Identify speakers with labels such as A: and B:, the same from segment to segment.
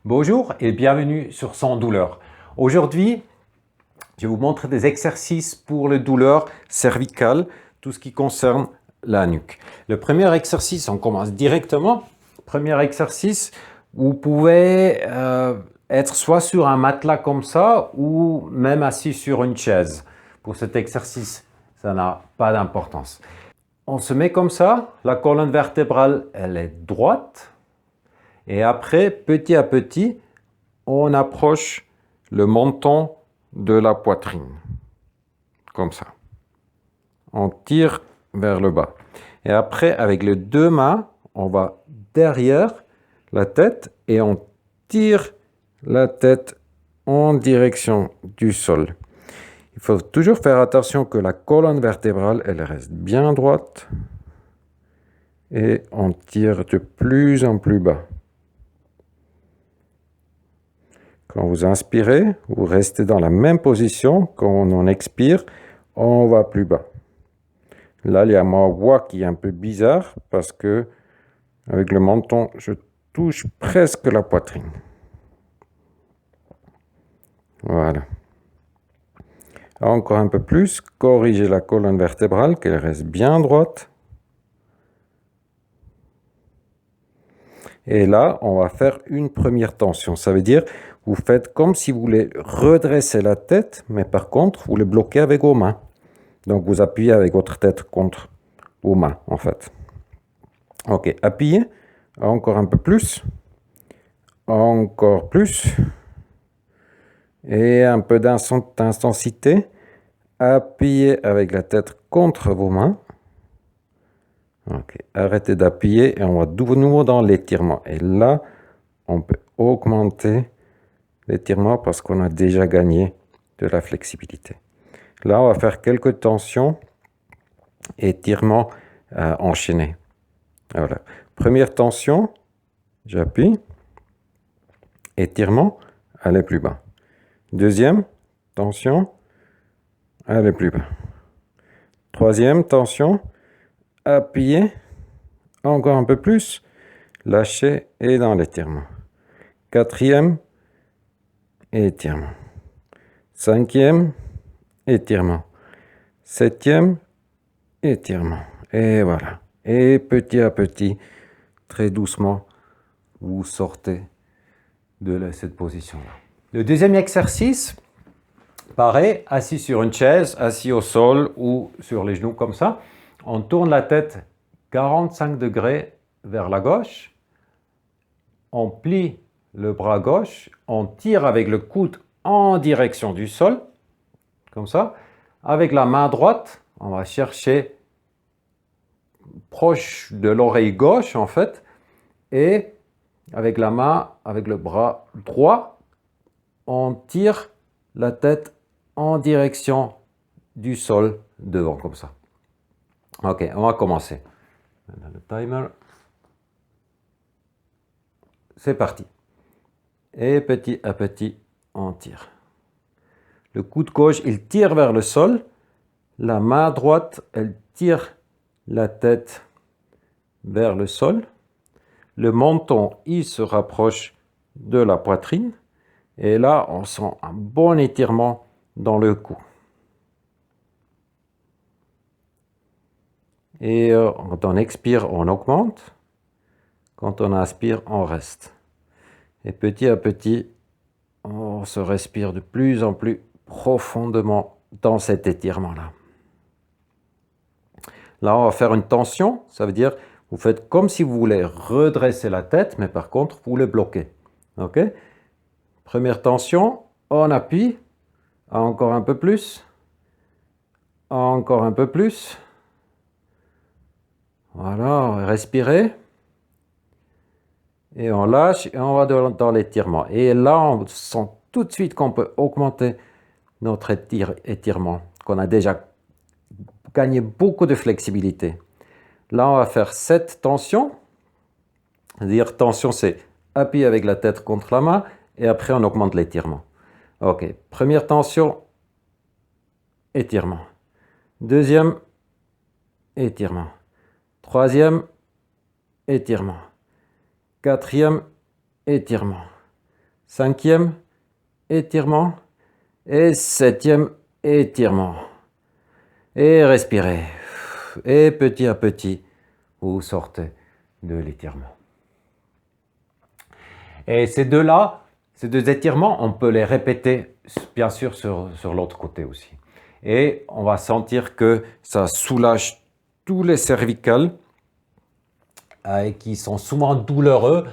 A: Bonjour et bienvenue sur Sans douleur. Aujourd'hui, je vais vous montrer des exercices pour les douleurs cervicales, tout ce qui concerne la nuque. Le premier exercice, on commence directement. Premier exercice, vous pouvez être soit sur un matelas comme ça ou même assis sur une chaise. Pour cet exercice, ça n'a pas d'importance. On se met comme ça, la colonne vertébrale, elle est droite. Et après, petit à petit, on approche le menton de la poitrine. Comme ça. On tire vers le bas. Et après, avec les deux mains, on va derrière la tête et on tire la tête en direction du sol. Il faut toujours faire attention que la colonne vertébrale, elle reste bien droite. Et on tire de plus en plus bas. Quand vous inspirez, vous restez dans la même position. Quand on expire, on va plus bas. Là, il y a ma voix qui est un peu bizarre parce que avec le menton, je touche presque la poitrine. Voilà. Encore un peu plus, corrigez la colonne vertébrale, qu'elle reste bien droite. Et là, on va faire une première tension. Ça veut dire, vous faites comme si vous voulez redresser la tête, mais par contre, vous le bloquez avec vos mains. Donc, vous appuyez avec votre tête contre vos mains, en fait. Ok, appuyez. Encore un peu plus. Encore plus. Et un peu d'intensité. Appuyez avec la tête contre vos mains. Ok, arrêtez d'appuyer et on va de nouveau dans l'étirement. Et là, on peut augmenter l'étirement parce qu'on a déjà gagné de la flexibilité. Là, on va faire quelques tensions, étirements enchaînés. Voilà. Première tension, j'appuie. Étirement, allez plus bas. Deuxième, tension, allez plus bas. Troisième, tension, appuyez, encore un peu plus, lâchez et dans l'étirement. Quatrième, étirement. Cinquième, étirement. Septième, étirement. Et voilà. Et petit à petit, très doucement, vous sortez de cette position-là. Le deuxième exercice, pareil, assis sur une chaise, assis au sol ou sur les genoux comme ça. On tourne la tête 45 degrés vers la gauche. On plie le bras gauche. On tire avec le coude en direction du sol. Comme ça. Avec la main droite, on va chercher proche de l'oreille gauche en fait. Et avec la main, avec le bras droit, on tire la tête en direction du sol devant, comme ça. Ok, on va commencer. Le timer. C'est parti. Et petit à petit, on tire. Le coude gauche, il tire vers le sol. La main droite, elle tire la tête vers le sol. Le menton, il se rapproche de la poitrine. Et là, on sent un bon étirement dans le cou. Et quand on expire, on augmente. Quand on inspire, on reste. Et petit à petit, on se respire de plus en plus profondément dans cet étirement-là. Là, on va faire une tension. Ça veut dire, vous faites comme si vous voulez redresser la tête, mais par contre, vous le bloquez. Ok? Première tension, on appuie. Encore un peu plus. Encore un peu plus. Voilà, respirez. Et on lâche et on va dans l'étirement. Et là, on sent tout de suite qu'on peut augmenter notre étirement, qu'on a déjà gagné beaucoup de flexibilité. Là, on va faire 7 tensions. C'est-à-dire, tension, c'est appuyer avec la tête contre la main et après, on augmente l'étirement. Ok, première tension, étirement. Deuxième, étirement. Troisième, étirement. Quatrième, étirement. 5e étirement. Et 7e étirement. Et respirez. Et petit à petit, vous sortez de l'étirement. Et ces deux-là, ces deux étirements, on peut les répéter bien sûr sur l'autre côté aussi. Et on va sentir que ça soulage tous les cervicales qui sont souvent douloureux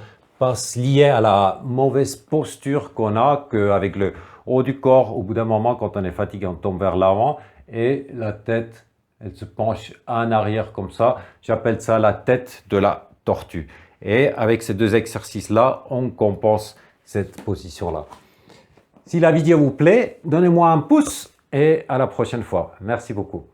A: liés à la mauvaise posture qu'on a, qu'avec le haut du corps, au bout d'un moment, quand on est fatigué, on tombe vers l'avant et la tête, elle se penche en arrière comme ça. J'appelle ça la tête de la tortue. Et avec ces deux exercices-là, on compense cette position-là. Si la vidéo vous plaît, donnez-moi un pouce et à la prochaine fois. Merci beaucoup.